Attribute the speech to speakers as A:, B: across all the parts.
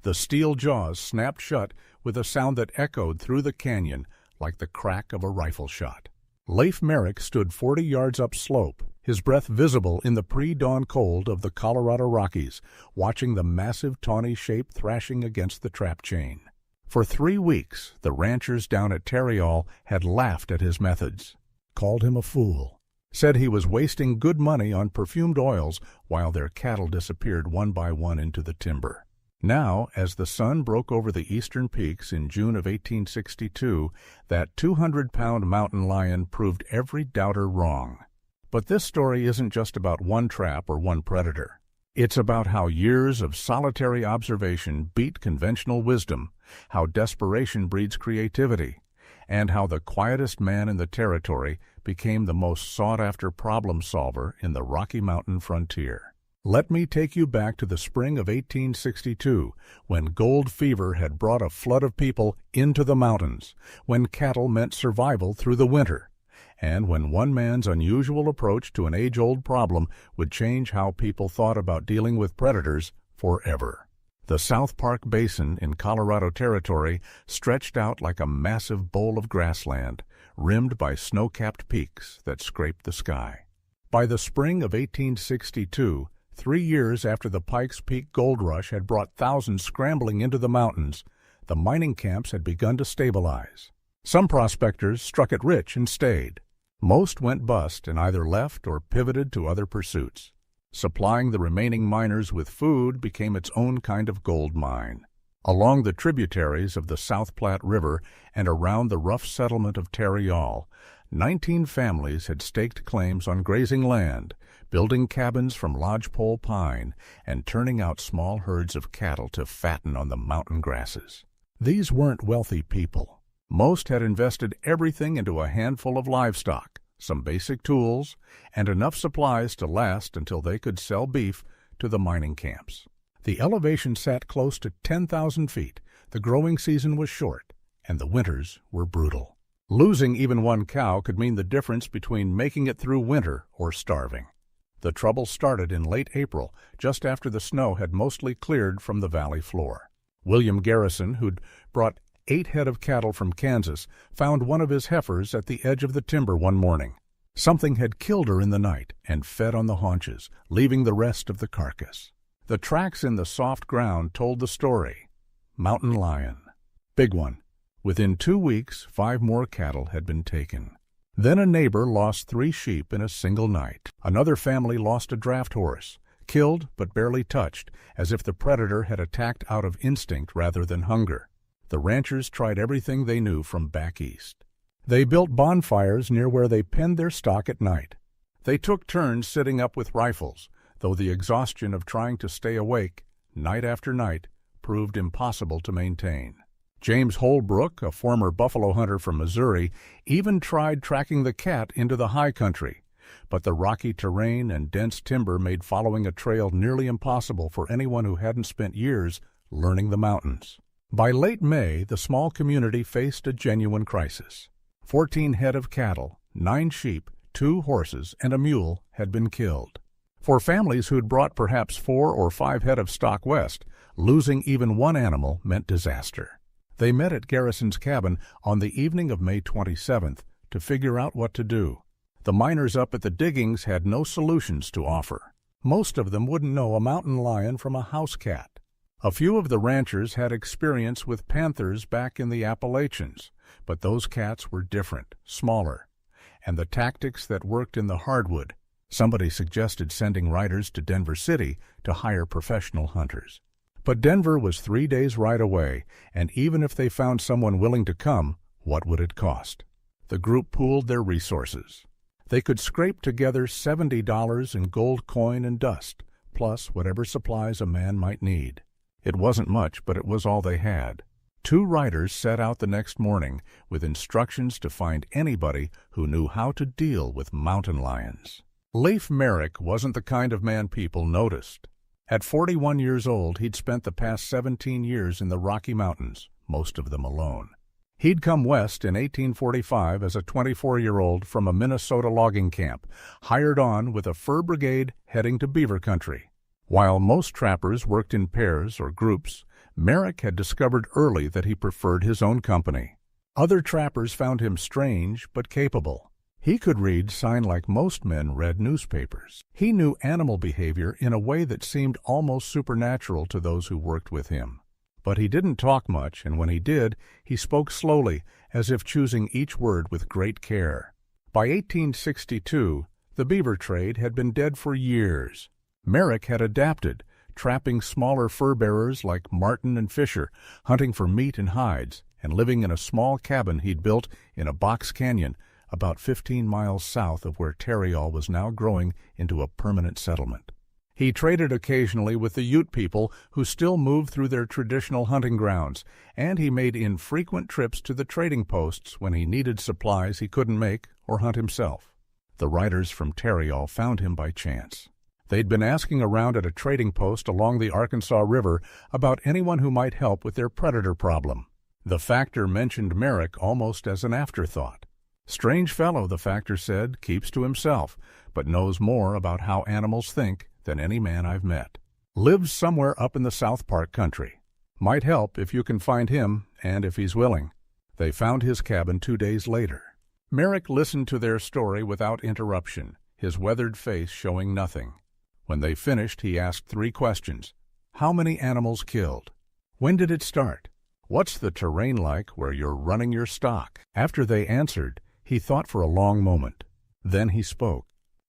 A: The steel jaws snapped shut with a sound that echoed through the canyon like the crack of a rifle shot. Leif Merrick stood 40 yards upslope, his breath visible in the pre-dawn cold of the Colorado Rockies, watching the massive tawny shape thrashing against the trap chain. For 3 weeks, the ranchers down at Tarryall had laughed at his methods, called him a fool, said he was wasting good money on perfumed oils while their cattle disappeared one by one into the timber. Now, as the sun broke over the eastern peaks in June of 1862, that 200-pound mountain lion proved every doubter wrong. But this story isn't just about one trap or one predator. It's about how years of solitary observation beat conventional wisdom, how desperation breeds creativity, and how the quietest man in the territory became the most sought-after problem solver in the Rocky Mountain frontier. Let me take you back to the spring of 1862, when gold fever had brought a flood of people into the mountains, when cattle meant survival through the winter, and when one man's unusual approach to an age-old problem would change how people thought about dealing with predators forever. The South Park Basin in Colorado Territory stretched out like a massive bowl of grassland, rimmed by snow-capped peaks that scraped the sky. By the spring of 1862, 3 years after the Pikes Peak gold rush had brought thousands scrambling into the mountains, the mining camps had begun to stabilize. Some prospectors struck it rich and stayed. Most went bust and either left or pivoted to other pursuits. Supplying the remaining miners with food became its own kind of gold mine. Along the tributaries of the South Platte River and around the rough settlement of Tarryall, 19 families had staked claims on grazing land, building cabins from lodgepole pine and turning out small herds of cattle to fatten on the mountain grasses. These weren't wealthy people. Most had invested everything into a handful of livestock, some basic tools, and enough supplies to last until they could sell beef to the mining camps. The elevation sat close to 10,000 feet, the growing season was short, and the winters were brutal. Losing even one cow could mean the difference between making it through winter or starving. The trouble started in late April, just after the snow had mostly cleared from the valley floor. William Garrison, who'd brought 8 head of cattle from Kansas, found one of his heifers at the edge of the timber one morning. Something had killed her in the night and fed on the haunches, leaving the rest of the carcass. The tracks in the soft ground told the story. Mountain lion. Big one. Within 2 weeks, 5 more cattle had been taken. Then a neighbor lost 3 sheep in a single night. Another family lost a draft horse, killed but barely touched, as if the predator had attacked out of instinct rather than hunger. The ranchers tried everything they knew from back east. They built bonfires near where they penned their stock at night. They took turns sitting up with rifles, though the exhaustion of trying to stay awake, night after night, proved impossible to maintain. James Holbrook, a former buffalo hunter from Missouri, even tried tracking the cat into the high country, but the rocky terrain and dense timber made following a trail nearly impossible for anyone who hadn't spent years learning the mountains. By late May, the small community faced a genuine crisis. 14 head of cattle, 9 sheep, 2 horses, and a mule had been killed. For families who'd brought perhaps 4 or 5 head of stock west, losing even one animal meant disaster. They met at Garrison's cabin on the evening of May 27th to figure out what to do. The miners up at the diggings had no solutions to offer. Most of them wouldn't know a mountain lion from a house cat. A few of the ranchers had experience with panthers back in the Appalachians, but those cats were different, smaller, and the tactics that worked in the hardwood. Somebody suggested sending riders to Denver City to hire professional hunters. But Denver was 3 days' ride away, and even if they found someone willing to come, what would it cost? The group pooled their resources. They could scrape together $70 in gold coin and dust, plus whatever supplies a man might need. It wasn't much, but it was all they had. 2 riders set out the next morning with instructions to find anybody who knew how to deal with mountain lions. Leif Merrick wasn't the kind of man people noticed. At 41 years old, he'd spent the past 17 years in the Rocky Mountains, most of them alone. He'd come west in 1845 as a 24-year-old from a Minnesota logging camp, hired on with a fur brigade heading to beaver country. While most trappers worked in pairs or groups, Merrick had discovered early that he preferred his own company. Other trappers found him strange but capable. He could read sign like most men read newspapers. He knew animal behavior in a way that seemed almost supernatural to those who worked with him. But he didn't talk much, and when he did, he spoke slowly, as if choosing each word with great care. By 1862, the beaver trade had been dead for years. Merrick had adapted, trapping smaller fur-bearers like marten and fisher, hunting for meat and hides, and living in a small cabin he'd built in a box canyon about 15 miles south of where Tarryall was now growing into a permanent settlement. He traded occasionally with the Ute people who still moved through their traditional hunting grounds, and he made infrequent trips to the trading posts when he needed supplies he couldn't make or hunt himself. The riders from Tarryall found him by chance. They'd been asking around at a trading post along the Arkansas River about anyone who might help with their predator problem. The factor mentioned Merrick almost as an afterthought. "Strange fellow," the factor said, "keeps to himself, but knows more about how animals think than any man I've met. Lives somewhere up in the South Park country. Might help if you can find him and if he's willing." They found his cabin 2 days later. Merrick listened to their story without interruption, his weathered face showing nothing. When they finished, he asked 3 questions. How many animals killed? When did it start? What's the terrain like where you're running your stock? After they answered, he thought for a long moment. Then he spoke.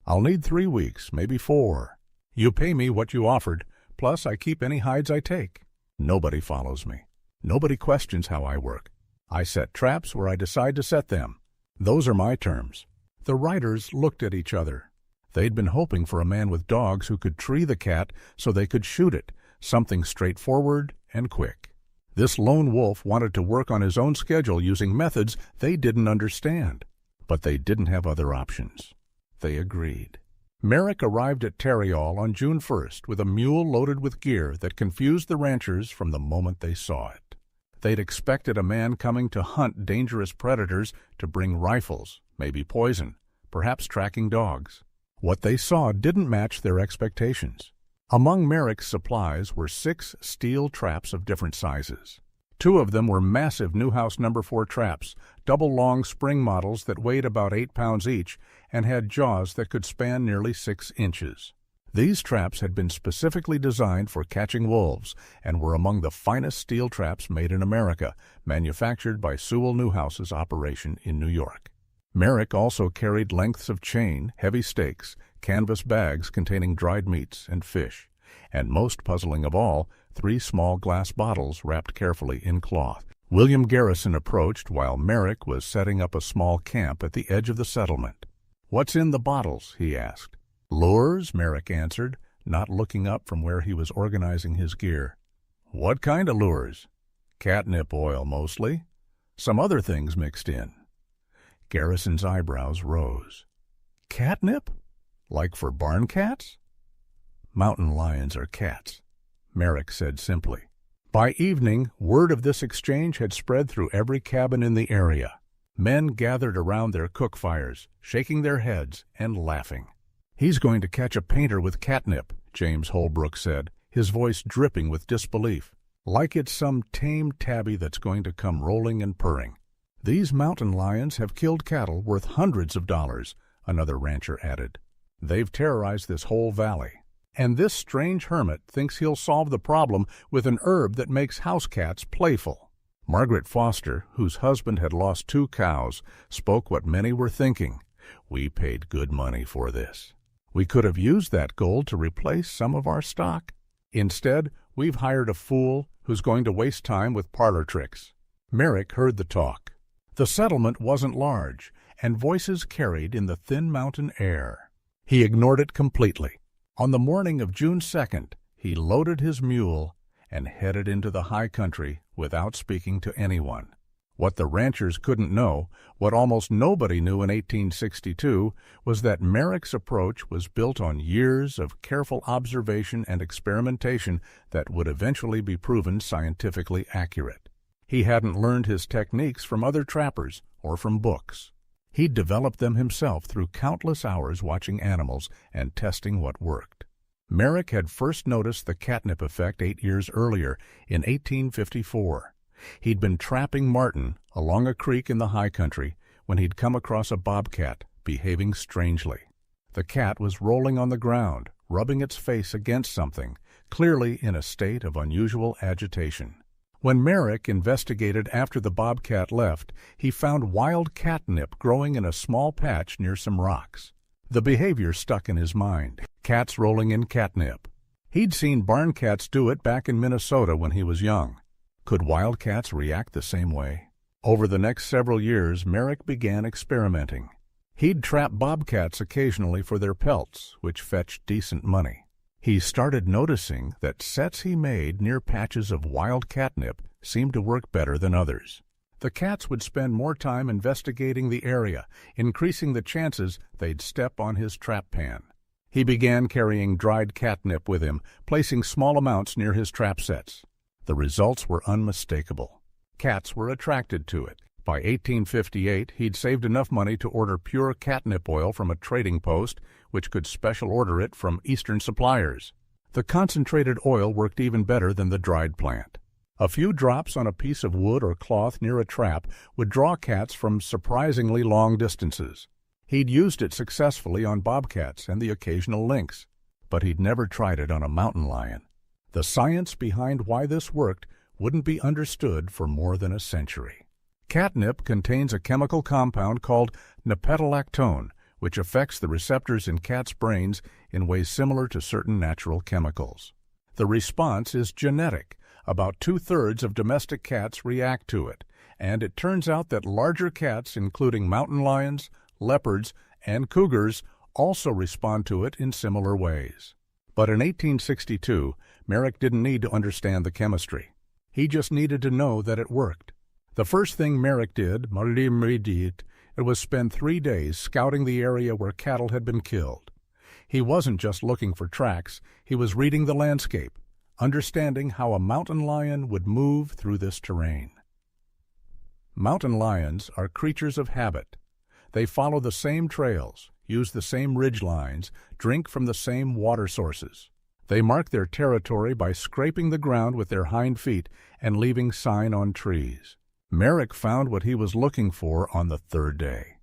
A: "I'll need 3 weeks, maybe 4. You pay me what you offered, plus I keep any hides I take. Nobody follows me. Nobody questions how I work. I set traps where I decide to set them. Those are my terms." The riders looked at each other. They'd been hoping for a man with dogs who could tree the cat so they could shoot it, something straightforward and quick. This lone wolf wanted to work on his own schedule using methods they didn't understand. But they didn't have other options. They agreed. Merrick arrived at Tarryall on June 1st with a mule loaded with gear that confused the ranchers from the moment they saw it. They'd expected a man coming to hunt dangerous predators to bring rifles, maybe poison, perhaps tracking dogs. What they saw didn't match their expectations. Among Merrick's supplies were 6 steel traps of different sizes. 2 of them were massive Newhouse No. 4 traps, double-long spring models that weighed about 8 pounds each and had jaws that could span nearly 6 inches. These traps had been specifically designed for catching wolves and were among the finest steel traps made in America, manufactured by Sewell Newhouse's operation in New York. Merrick also carried lengths of chain, heavy stakes, canvas bags containing dried meats and fish, and most puzzling of all, 3 small glass bottles wrapped carefully in cloth. William Garrison approached while Merrick was setting up a small camp at the edge of the settlement. "What's in the bottles?" he asked. "Lures," Merrick answered, not looking up from where he was organizing his gear. "What kind of lures?" "Catnip oil, mostly. Some other things mixed in." Garrison's eyebrows rose. "Catnip? Like for barn cats?" "Mountain lions are cats," Merrick said simply. By evening, word of this exchange had spread through every cabin in the area. Men gathered around their cook fires, shaking their heads and laughing. "He's going to catch a painter with catnip," James Holbrook said, his voice dripping with disbelief. "Like it's some tame tabby that's going to come rolling and purring." "These mountain lions have killed cattle worth hundreds of dollars," another rancher added. "They've terrorized this whole valley. And this strange hermit thinks he'll solve the problem with an herb that makes house cats playful." Margaret Foster, whose husband had lost 2 cows, spoke what many were thinking. "We paid good money for this. We could have used that gold to replace some of our stock. Instead, we've hired a fool who's going to waste time with parlor tricks." Merrick heard the talk. The settlement wasn't large, and voices carried in the thin mountain air. He ignored it completely. On the morning of June 2nd, he loaded his mule and headed into the high country without speaking to anyone. What the ranchers couldn't know, what almost nobody knew in 1862, was that Merrick's approach was built on years of careful observation and experimentation that would eventually be proven scientifically accurate. He hadn't learned his techniques from other trappers or from books. He'd developed them himself through countless hours watching animals and testing what worked. Merrick had first noticed the catnip effect 8 years earlier, in 1854. He'd been trapping marten along a creek in the high country when he'd come across a bobcat behaving strangely. The cat was rolling on the ground, rubbing its face against something, clearly in a state of unusual agitation. When Merrick investigated after the bobcat left, he found wild catnip growing in a small patch near some rocks. The behavior stuck in his mind, cats rolling in catnip. He'd seen barn cats do it back in Minnesota when he was young. Could wildcats react the same way? Over the next several years, Merrick began experimenting. He'd trap bobcats occasionally for their pelts, which fetched decent money. He started noticing that sets he made near patches of wild catnip seemed to work better than others. The cats would spend more time investigating the area, increasing the chances they'd step on his trap pan. He began carrying dried catnip with him, placing small amounts near his trap sets. The results were unmistakable. Cats were attracted to it. By 1858, he'd saved enough money to order pure catnip oil from a trading post, which could special order it from Eastern suppliers. The concentrated oil worked even better than the dried plant. A few drops on a piece of wood or cloth near a trap would draw cats from surprisingly long distances. He'd used it successfully on bobcats and the occasional lynx, but he'd never tried it on a mountain lion. The science behind why this worked wouldn't be understood for more than a century. Catnip contains a chemical compound called nepetalactone, which affects the receptors in cats' brains in ways similar to certain natural chemicals. The response is genetic. About 2/3 of domestic cats react to it, and it turns out that larger cats, including mountain lions, leopards, and cougars, also respond to it in similar ways. But in 1862, Merrick didn't need to understand the chemistry. He just needed to know that it worked. The first thing Merrick did, it was spend 3 days scouting the area where cattle had been killed. He wasn't just looking for tracks, he was reading the landscape, understanding how a mountain lion would move through this terrain. Mountain lions are creatures of habit. They follow the same trails, use the same ridge lines, drink from the same water sources. They mark their territory by scraping the ground with their hind feet and leaving sign on trees. Merrick found what he was looking for on the 3rd day,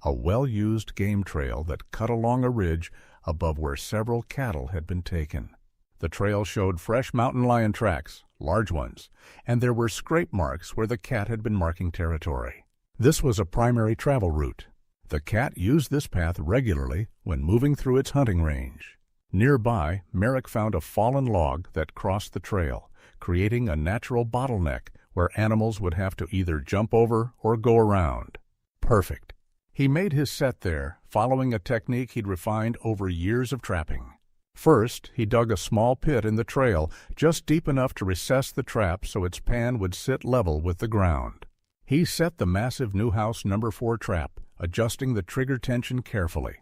A: a well-used game trail that cut along a ridge above where several cattle had been taken. The trail showed fresh mountain lion tracks, large ones, and there were scrape marks where the cat had been marking territory. This was a primary travel route. The cat used this path regularly when moving through its hunting range. Nearby, Merrick found a fallen log that crossed the trail, creating a natural bottleneck where animals would have to either jump over or go around. Perfect. He made his set there, following a technique he'd refined over years of trapping. First, he dug a small pit in the trail, just deep enough to recess the trap so its pan would sit level with the ground. He set the massive Newhouse No. 4 trap, adjusting the trigger tension carefully.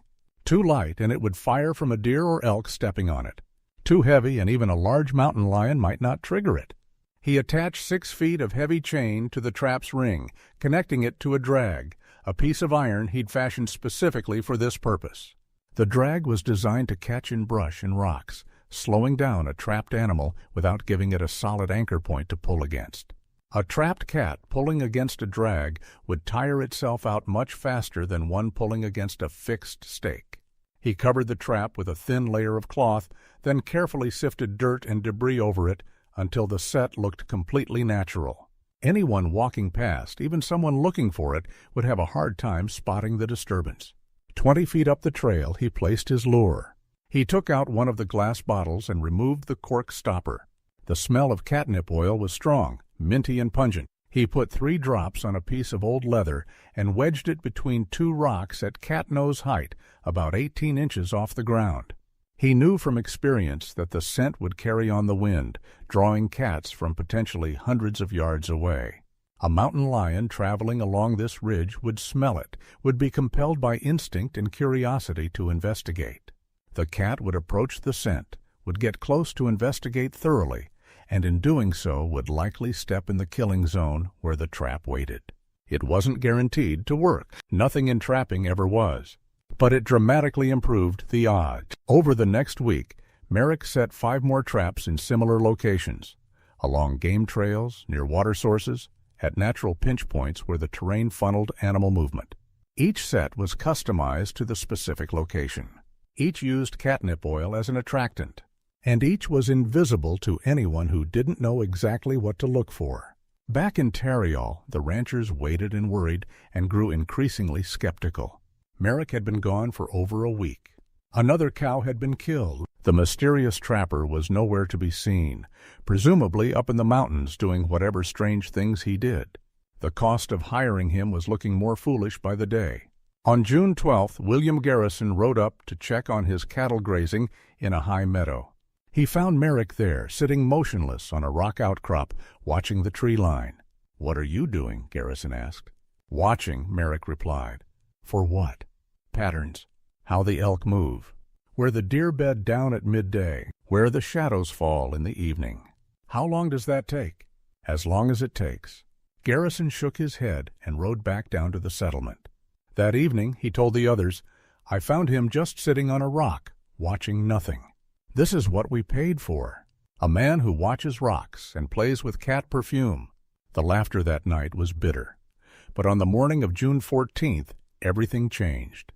A: Too light and it would fire from a deer or elk stepping on it. Too heavy and even a large mountain lion might not trigger it. He attached 6 feet of heavy chain to the trap's ring, connecting it to a drag, a piece of iron he'd fashioned specifically for this purpose. The drag was designed to catch in brush and rocks, slowing down a trapped animal without giving it a solid anchor point to pull against. A trapped cat pulling against a drag would tire itself out much faster than one pulling against a fixed stake. He covered the trap with a thin layer of cloth, then carefully sifted dirt and debris over it until the set looked completely natural. Anyone walking past, even someone looking for it, would have a hard time spotting the disturbance. 20 feet up the trail, he placed his lure. He took out one of the glass bottles and removed the cork stopper. The smell of catnip oil was strong, minty and pungent. He put 3 drops on a piece of old leather and wedged it between 2 rocks at cat-nose height, about 18 inches off the ground. He knew from experience that the scent would carry on the wind, drawing cats from potentially hundreds of yards away. A mountain lion traveling along this ridge would smell it, would be compelled by instinct and curiosity to investigate. The cat would approach the scent, would get close to investigate thoroughly, and in doing so would likely step in the killing zone where the trap waited. It wasn't guaranteed to work. Nothing in trapping ever was. But it dramatically improved the odds. Over the next week, Merrick set 5 more traps in similar locations, along game trails, near water sources, at natural pinch points where the terrain funneled animal movement. Each set was customized to the specific location. Each used catnip oil as an attractant, and each was invisible to anyone who didn't know exactly what to look for. Back in Tarryall, the ranchers waited and worried and grew increasingly skeptical. Merrick had been gone for over a week. Another cow had been killed. The mysterious trapper was nowhere to be seen, presumably up in the mountains doing whatever strange things he did. The cost of hiring him was looking more foolish by the day. On June 12th, William Garrison rode up to check on his cattle grazing in a high meadow. He found Merrick there, sitting motionless on a rock outcrop, watching the tree line. "What are you doing?" Garrison asked. "Watching," Merrick replied. "For what?" "Patterns. How the elk move. Where the deer bed down at midday. Where the shadows fall in the evening." "How long does that take?" "As long as it takes." Garrison shook his head and rode back down to the settlement. That evening, he told the others, "I found him just sitting on a rock, watching nothing. This is what we paid for. A man who watches rocks and plays with cat perfume." The laughter that night was bitter. But on the morning of June 14th, everything changed.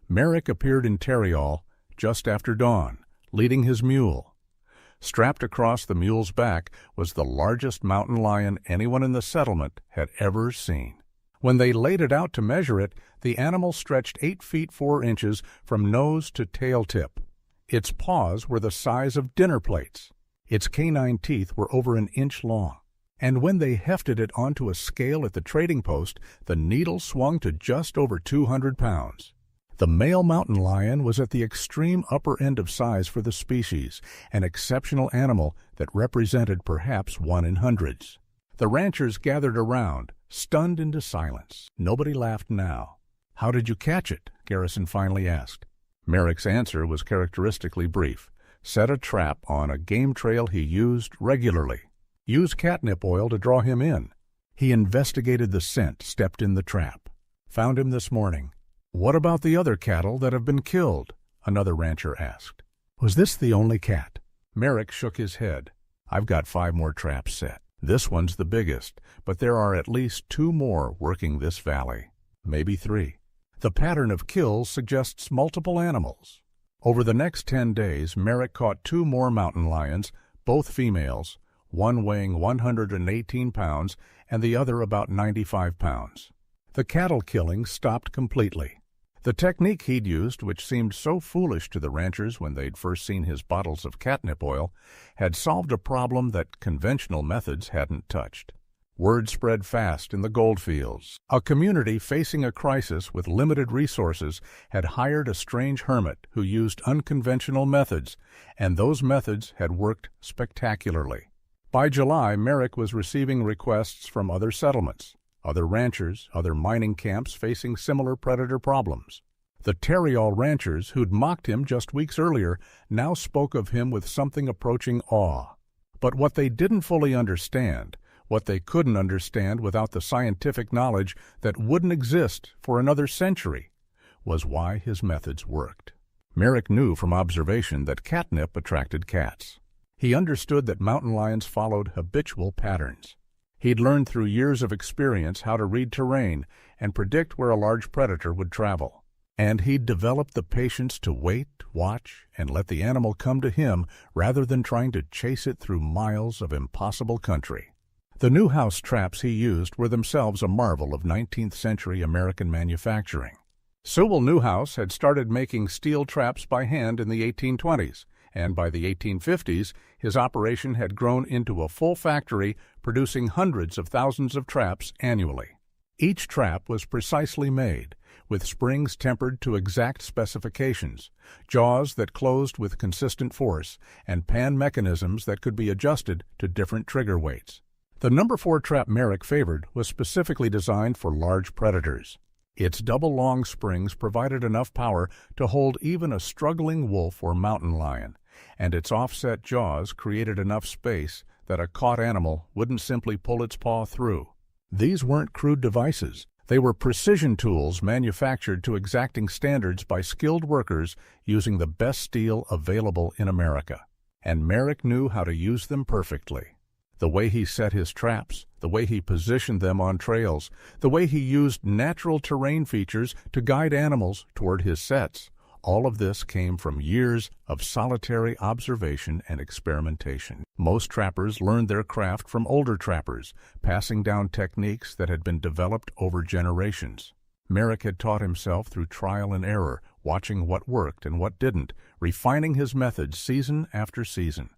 A: Merrick appeared in Tarryall just after dawn, leading his mule. Strapped across the mule's back was the largest mountain lion anyone in the settlement had ever seen. When they laid it out to measure it, the animal stretched 8 feet 4 inches from nose to tail tip. Its paws were the size of dinner plates. Its canine teeth were over an inch long. And when they hefted it onto a scale at the trading post, the needle swung to just over 200 pounds. The male mountain lion was at the extreme upper end of size for the species, an exceptional animal that represented perhaps 1 in hundreds. The ranchers gathered around, stunned into silence. Nobody laughed now. "How did you catch it?" Garrison finally asked. Merrick's answer was characteristically brief. "Set a trap on a game trail he used regularly. Use catnip oil to draw him in. He investigated the scent, stepped in the trap. Found him this morning." "What about the other cattle that have been killed?" another rancher asked. "Was this the only cat?" Merrick shook his head. "I've got 5 more traps set. This one's the biggest, but there are at least 2 more working this valley. Maybe 3. The pattern of kills suggests multiple animals." Over the next 10 days, Merrick caught 2 more mountain lions, both females, one weighing 118 pounds and the other about 95 pounds. The cattle killing stopped completely. The technique he'd used, which seemed so foolish to the ranchers when they'd first seen his bottles of catnip oil, had solved a problem that conventional methods hadn't touched. Word spread fast in the goldfields. A community facing a crisis with limited resources had hired a strange hermit who used unconventional methods, and those methods had worked spectacularly. By July, Merrick was receiving requests from other settlements, other ranchers, other mining camps facing similar predator problems. The Tarryall ranchers, who'd mocked him just weeks earlier, now spoke of him with something approaching awe. But what they didn't fully understand, what they couldn't understand without the scientific knowledge that wouldn't exist for another century, was why his methods worked. Merrick knew from observation that catnip attracted cats. He understood that mountain lions followed habitual patterns. He'd learned through years of experience how to read terrain and predict where a large predator would travel. And he'd developed the patience to wait, watch, and let the animal come to him rather than trying to chase it through miles of impossible country. The Newhouse traps he used were themselves a marvel of 19th century American manufacturing. Sewell Newhouse had started making steel traps by hand in the 1820s, and by the 1850s his operation had grown into a full factory producing hundreds of thousands of traps annually. Each trap was precisely made, with springs tempered to exact specifications, jaws that closed with consistent force, and pan mechanisms that could be adjusted to different trigger weights. The number 4 trap Merrick favored was specifically designed for large predators. Its double-long springs provided enough power to hold even a struggling wolf or mountain lion, and its offset jaws created enough space that a caught animal wouldn't simply pull its paw through. These weren't crude devices. They were precision tools manufactured to exacting standards by skilled workers using the best steel available in America. And Merrick knew how to use them perfectly. The way he set his traps, the way he positioned them on trails, the way he used natural terrain features to guide animals toward his sets, all of this came from years of solitary observation and experimentation. Most trappers learned their craft from older trappers, passing down techniques that had been developed over generations. Merrick had taught himself through trial and error, watching what worked and what didn't, refining his methods season after season.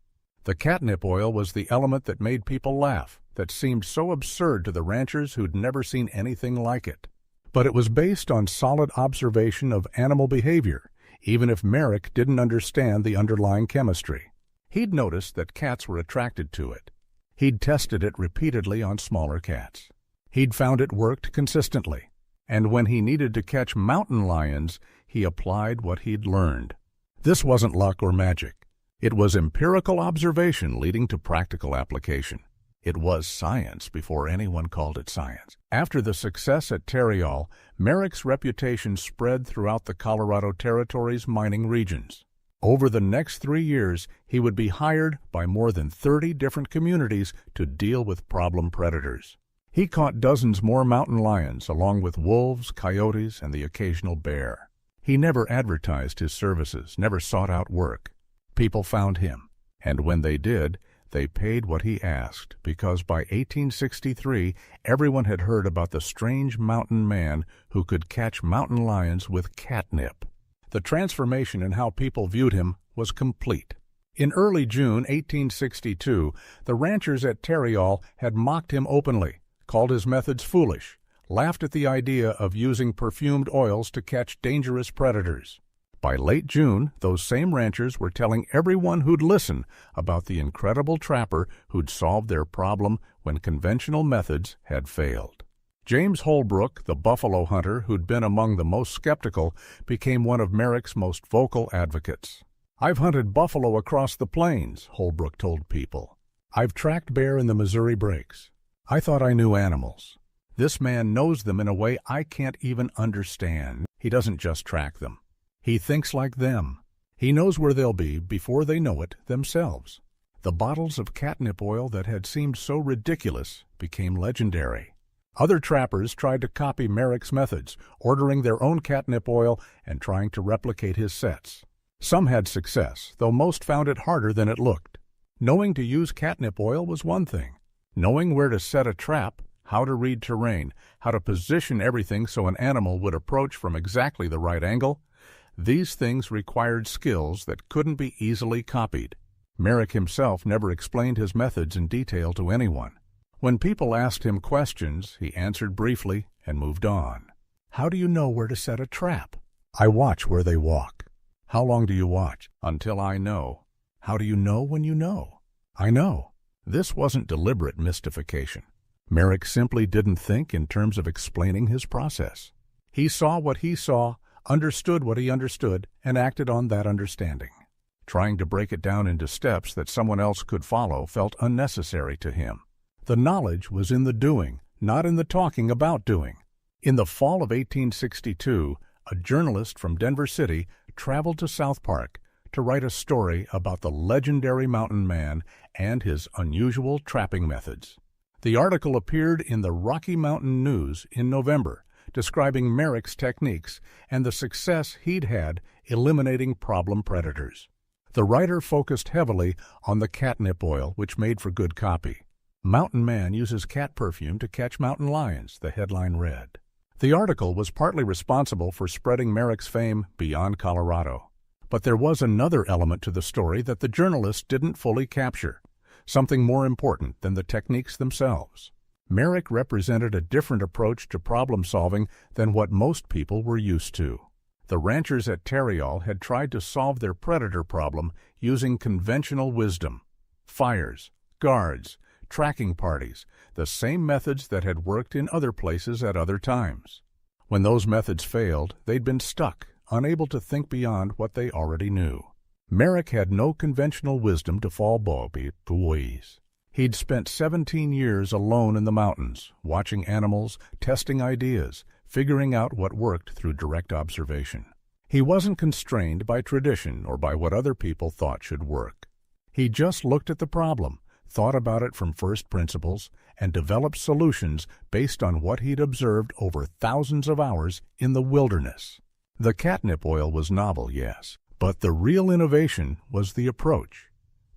A: The catnip oil was the element that made people laugh, that seemed so absurd to the ranchers who'd never seen anything like it. But it was based on solid observation of animal behavior, even if Merrick didn't understand the underlying chemistry. He'd noticed that cats were attracted to it. He'd tested it repeatedly on smaller cats. He'd found it worked consistently. And when he needed to catch mountain lions, he applied what he'd learned. This wasn't luck or magic. It was empirical observation leading to practical application. It was science before anyone called it science. After the success at Tarryall, Merrick's reputation spread throughout the Colorado Territory's mining regions. Over the next 3 years, he would be hired by more than 30 different communities to deal with problem predators. He caught dozens more mountain lions, along with wolves, coyotes, and the occasional bear. He never advertised his services, never sought out work. People found him, and when they did, they paid what he asked, because by 1863 everyone had heard about the strange mountain man who could catch mountain lions with catnip. The transformation in how people viewed him was complete. In early June 1862, the ranchers at Tarryall had mocked him openly, called his methods foolish, laughed at the idea of using perfumed oils to catch dangerous predators. By late June, those same ranchers were telling everyone who'd listen about the incredible trapper who'd solved their problem when conventional methods had failed. James Holbrook, the buffalo hunter who'd been among the most skeptical, became one of Merrick's most vocal advocates. "I've hunted buffalo across the plains," Holbrook told people. "I've tracked bear in the Missouri breaks. I thought I knew animals. This man knows them in a way I can't even understand. He doesn't just track them. He thinks like them. He knows where they'll be before they know it themselves." The bottles of catnip oil that had seemed so ridiculous became legendary. Other trappers tried to copy Merrick's methods, ordering their own catnip oil and trying to replicate his sets. Some had success, though most found it harder than it looked. Knowing to use catnip oil was one thing. Knowing where to set a trap, how to read terrain, how to position everything so an animal would approach from exactly the right angle, these things required skills that couldn't be easily copied. Merrick himself never explained his methods in detail to anyone. When people asked him questions, he answered briefly and moved on. "How do you know where to set a trap?" "I watch where they walk." "How long do you watch?" "Until I know." "How do you know when you know?" "I know." This wasn't deliberate mystification. Merrick simply didn't think in terms of explaining his process. He saw what he saw, understood what he understood, and acted on that understanding. Trying to break it down into steps that someone else could follow felt unnecessary to him. The knowledge was in the doing, not in the talking about doing. In the fall of 1862, a journalist from Denver City traveled to South Park to write a story about the legendary mountain man and his unusual trapping methods. The article appeared in the Rocky Mountain News in November, describing Merrick's techniques and the success he'd had eliminating problem predators. The writer focused heavily on the catnip oil, which made for good copy. "Mountain Man uses cat perfume to catch mountain lions," the headline read. The article was partly responsible for spreading Merrick's fame beyond Colorado. But there was another element to the story that the journalist didn't fully capture, something more important than the techniques themselves. Merrick represented a different approach to problem solving than what most people were used to. The ranchers at Tarryall had tried to solve their predator problem using conventional wisdom: fires, guards, tracking parties, the same methods that had worked in other places at other times. When those methods failed, they'd been stuck, unable to think beyond what they already knew. Merrick had no conventional wisdom to fall på. He'd spent 17 years alone in the mountains, watching animals, testing ideas, figuring out what worked through direct observation. He wasn't constrained by tradition or by what other people thought should work. He just looked at the problem, thought about it from first principles, and developed solutions based on what he'd observed over thousands of hours in the wilderness. The catnip oil was novel, yes, but the real innovation was the approach.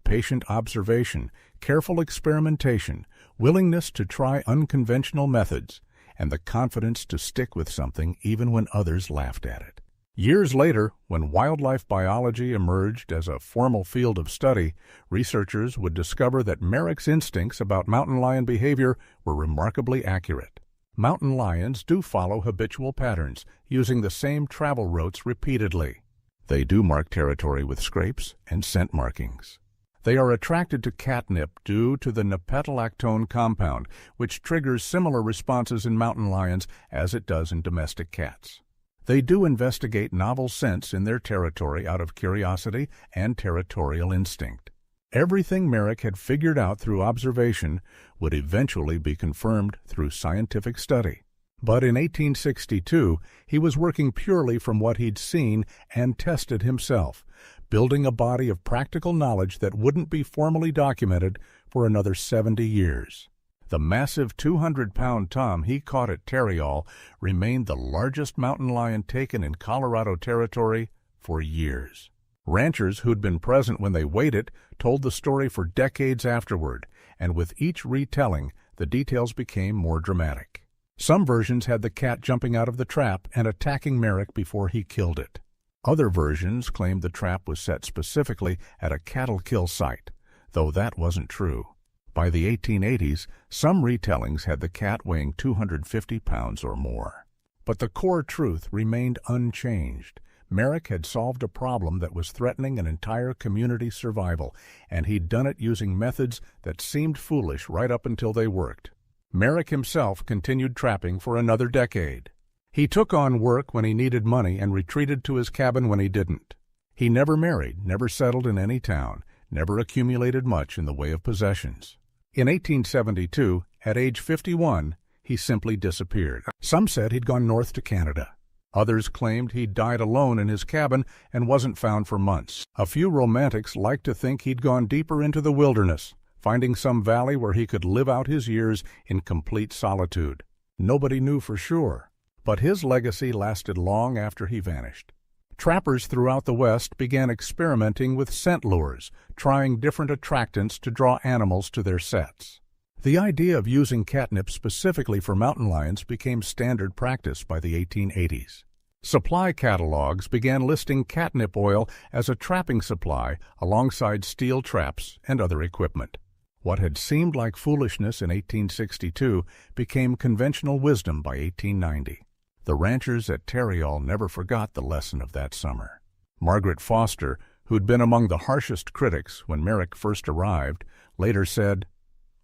A: Patient observation, careful experimentation, willingness to try unconventional methods, and the confidence to stick with something even when others laughed at it. Years later, when wildlife biology emerged as a formal field of study, researchers would discover that Merrick's instincts about mountain lion behavior were remarkably accurate. Mountain lions do follow habitual patterns, using the same travel routes repeatedly. They do mark territory with scrapes and scent markings. They are attracted to catnip due to the nepetalactone compound, which triggers similar responses in mountain lions as it does in domestic cats. They do investigate novel scents in their territory out of curiosity and territorial instinct. Everything Merrick had figured out through observation would eventually be confirmed through scientific study. But in 1862, he was working purely from what he'd seen and tested himself, building a body of practical knowledge that wouldn't be formally documented for another 70 years. The massive 200-pound tom he caught at Tarryall remained the largest mountain lion taken in Colorado Territory for years. Ranchers who'd been present when they weighed it told the story for decades afterward, and with each retelling, the details became more dramatic. Some versions had the cat jumping out of the trap and attacking Merrick before he killed it. Other versions claimed the trap was set specifically at a cattle kill site, though that wasn't true. By the 1880s, some retellings had the cat weighing 250 pounds or more. But the core truth remained unchanged. Merrick had solved a problem that was threatening an entire community's survival, and he'd done it using methods that seemed foolish right up until they worked. Merrick himself continued trapping for another decade. He took on work when he needed money and retreated to his cabin when he didn't. He never married, never settled in any town, never accumulated much in the way of possessions. In 1872, at age 51, he simply disappeared. Some said he'd gone north to Canada. Others claimed he'd died alone in his cabin and wasn't found for months. A few romantics liked to think he'd gone deeper into the wilderness, finding some valley where he could live out his years in complete solitude. Nobody knew for sure, but his legacy lasted long after he vanished. Trappers throughout the West began experimenting with scent lures, trying different attractants to draw animals to their sets. The idea of using catnip specifically for mountain lions became standard practice by the 1880s. Supply catalogs began listing catnip oil as a trapping supply alongside steel traps and other equipment. What had seemed like foolishness in 1862 became conventional wisdom by 1890. The ranchers at Tarryall never forgot the lesson of that summer. Margaret Foster, who'd been among the harshest critics when Merrick first arrived, later said,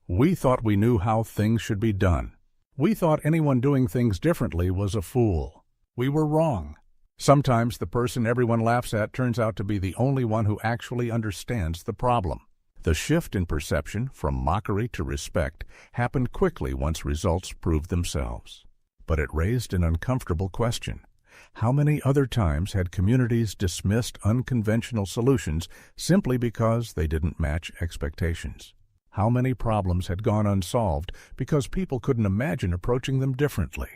A: "We thought we knew how things should be done. We thought anyone doing things differently was a fool. We were wrong. Sometimes the person everyone laughs at turns out to be the only one who actually understands the problem." The shift in perception from mockery to respect happened quickly once results proved themselves. But it raised an uncomfortable question. How many other times had communities dismissed unconventional solutions simply because they didn't match expectations? How many problems had gone unsolved because people couldn't imagine approaching them differently?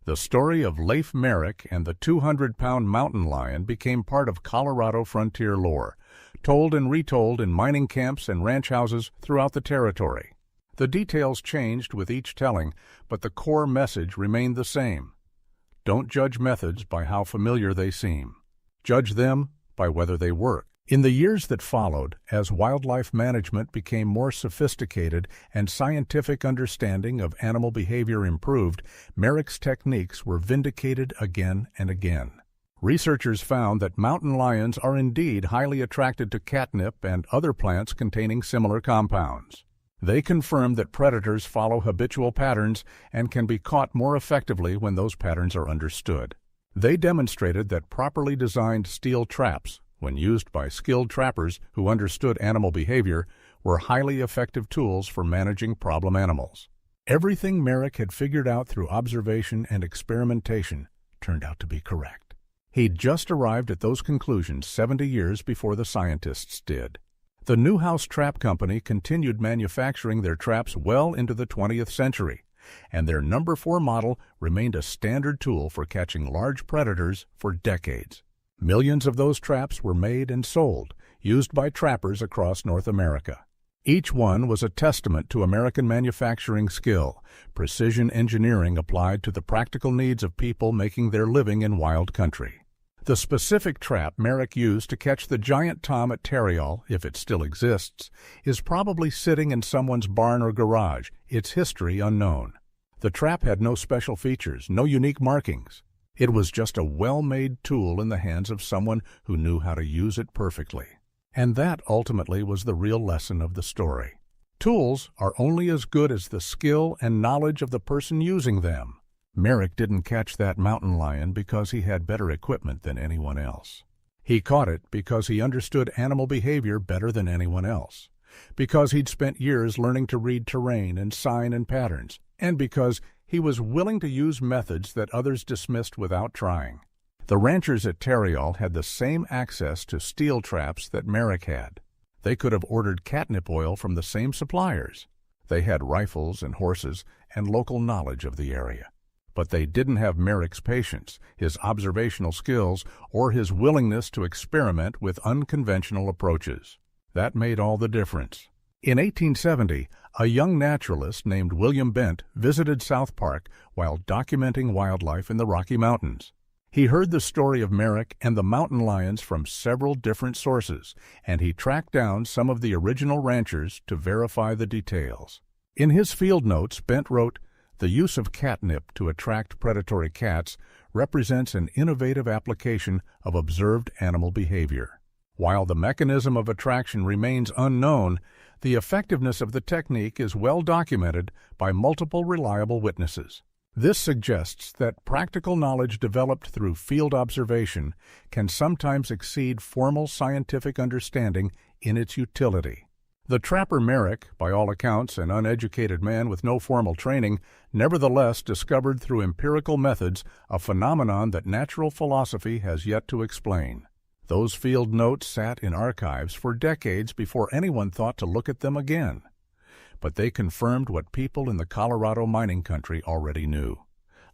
A: The story of Leif Merrick and the 200-pound mountain lion became part of Colorado frontier lore, told and retold in mining camps and ranch houses throughout the territory. The details changed with each telling, but the core message remained the same. Don't judge methods by how familiar they seem. Judge them by whether they work. In the years that followed, as wildlife management became more sophisticated and scientific understanding of animal behavior improved, Merrick's techniques were vindicated again and again. Researchers found that mountain lions are indeed highly attracted to catnip and other plants containing similar compounds. They confirmed that predators follow habitual patterns and can be caught more effectively when those patterns are understood. They demonstrated that properly designed steel traps, when used by skilled trappers who understood animal behavior, were highly effective tools for managing problem animals. Everything Merrick had figured out through observation and experimentation turned out to be correct. He'd just arrived at those conclusions 70 years before the scientists did. The Newhouse Trap Company continued manufacturing their traps well into the 20th century, and their number 4 model remained a standard tool for catching large predators for decades. Millions of those traps were made and sold, used by trappers across North America. Each one was a testament to American manufacturing skill, precision engineering applied to the practical needs of people making their living in wild country. The specific trap Merrick used to catch the giant tom at Tarryall, if it still exists, is probably sitting in someone's barn or garage, its history unknown. The trap had no special features, no unique markings. It was just a well-made tool in the hands of someone who knew how to use it perfectly. And that ultimately was the real lesson of the story. Tools are only as good as the skill and knowledge of the person using them. Merrick didn't catch that mountain lion because he had better equipment than anyone else. He caught it because he understood animal behavior better than anyone else, because he'd spent years learning to read terrain and sign and patterns, and because he was willing to use methods that others dismissed without trying. The ranchers at Tarryall had the same access to steel traps that Merrick had. They could have ordered catnip oil from the same suppliers. They had rifles and horses and local knowledge of the area. But they didn't have Merrick's patience, his observational skills, or his willingness to experiment with unconventional approaches. That made all the difference. In 1870, a young naturalist named William Bent visited South Park while documenting wildlife in the Rocky Mountains. He heard the story of Merrick and the mountain lions from several different sources, and he tracked down some of the original ranchers to verify the details. In his field notes, Bent wrote, "The use of catnip to attract predatory cats represents an innovative application of observed animal behavior. While the mechanism of attraction remains unknown, the effectiveness of the technique is well documented by multiple reliable witnesses. This suggests that practical knowledge developed through field observation can sometimes exceed formal scientific understanding in its utility." The trapper Merrick, by all accounts an uneducated man with no formal training, nevertheless discovered through empirical methods a phenomenon that natural philosophy has yet to explain. Those field notes sat in archives for decades before anyone thought to look at them again. But they confirmed what people in the Colorado mining country already knew.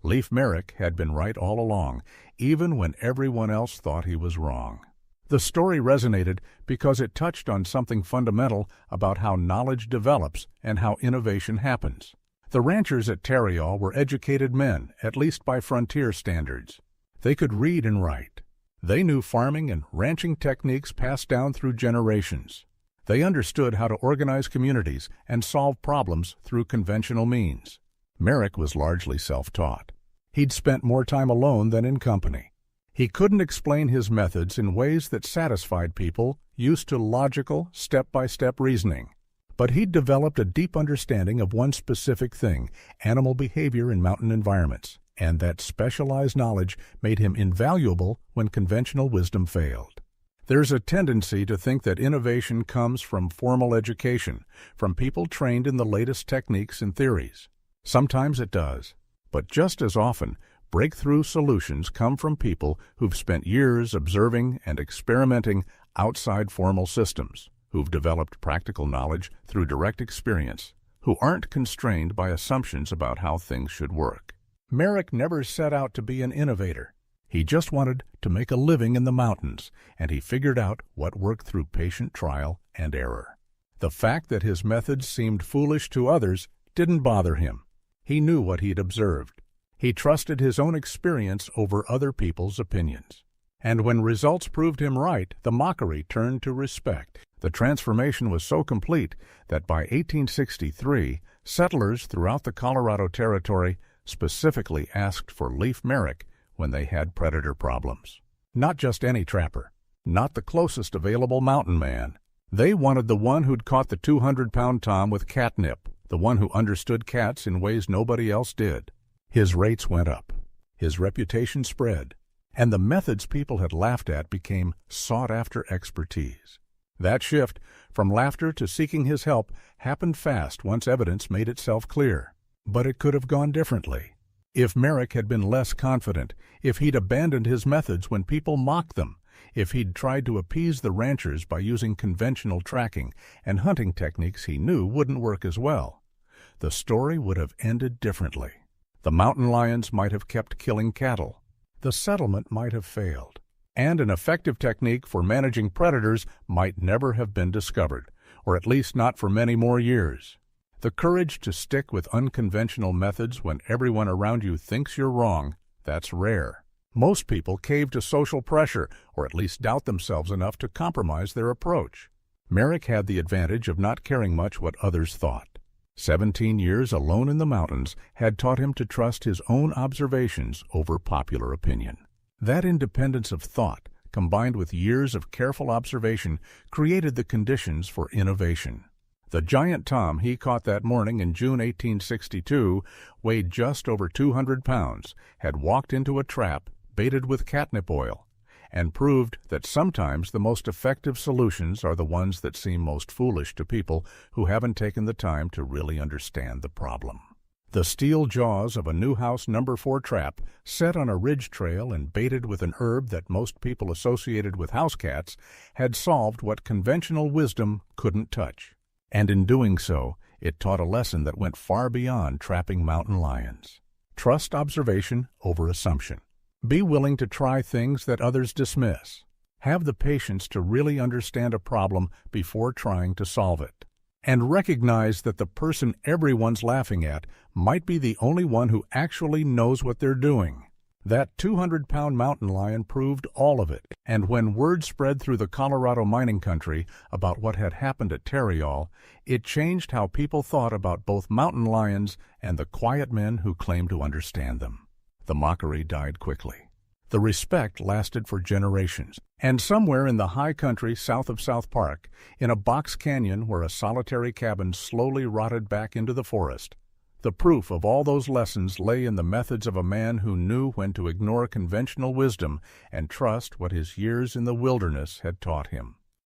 A: Leif Merrick had been right all along, even when everyone else thought he was wrong. The story resonated because it touched on something fundamental about how knowledge develops and how innovation happens. The ranchers at Tarryall were educated men, at least by frontier standards. They could read and write. They knew farming and ranching techniques passed down through generations. They understood how to organize communities and solve problems through conventional means. Merrick was largely self-taught. He'd spent more time alone than in company. He couldn't explain his methods in ways that satisfied people used to logical, step-by-step reasoning. But he'd developed a deep understanding of one specific thing, animal behavior in mountain environments, and that specialized knowledge made him invaluable when conventional wisdom failed. There's a tendency to think that innovation comes from formal education, from people trained in the latest techniques and theories. Sometimes it does, but just as often, breakthrough solutions come from people who've spent years observing and experimenting outside formal systems, who've developed practical knowledge through direct experience, who aren't constrained by assumptions about how things should work. Merrick never set out to be an innovator. He just wanted to make a living in the mountains, and he figured out what worked through patient trial and error. The fact that his methods seemed foolish to others didn't bother him. He knew what he'd observed. He trusted his own experience over other people's opinions. And when results proved him right, the mockery turned to respect. The transformation was so complete that by 1863, settlers throughout the Colorado Territory specifically asked for Leif Merrick when they had predator problems. Not just any trapper, not the closest available mountain man. They wanted the one who'd caught the 200-pound tom with catnip, the one who understood cats in ways nobody else did. His rates went up, his reputation spread, and the methods people had laughed at became sought-after expertise. That shift, from laughter to seeking his help, happened fast once evidence made itself clear. But it could have gone differently. If Merrick had been less confident, if he'd abandoned his methods when people mocked them, if he'd tried to appease the ranchers by using conventional tracking and hunting techniques he knew wouldn't work as well, the story would have ended differently. The mountain lions might have kept killing cattle. The settlement might have failed. And an effective technique for managing predators might never have been discovered, or at least not for many more years. The courage to stick with unconventional methods when everyone around you thinks you're wrong, that's rare. Most people cave to social pressure, or at least doubt themselves enough to compromise their approach. Merrick had the advantage of not caring much what others thought. 17 years alone in the mountains had taught him to trust his own observations over popular opinion. That independence of thought, combined with years of careful observation, created the conditions for innovation. The giant tom he caught that morning in June 1862 weighed just over 200 pounds, had walked into a trap baited with catnip oil, and proved that sometimes the most effective solutions are the ones that seem most foolish to people who haven't taken the time to really understand the problem. The steel jaws of a Newhouse No. 4 trap, set on a ridge trail and baited with an herb that most people associated with house cats, had solved what conventional wisdom couldn't touch. And in doing so, it taught a lesson that went far beyond trapping mountain lions. Trust observation over assumption. Be willing to try things that others dismiss. Have the patience to really understand a problem before trying to solve it. And recognize that the person everyone's laughing at might be the only one who actually knows what they're doing. That 200-pound mountain lion proved all of it, and when word spread through the Colorado mining country about what had happened at Tarryall, it changed how people thought about both mountain lions and the quiet men who claimed to understand them. The mockery died quickly. The respect lasted for generations, and somewhere in the high country south of South Park, in a box canyon where a solitary cabin slowly rotted back into the forest, the proof of all those lessons lay in the methods of a man who knew when to ignore conventional wisdom and trust what his years in the wilderness had taught him.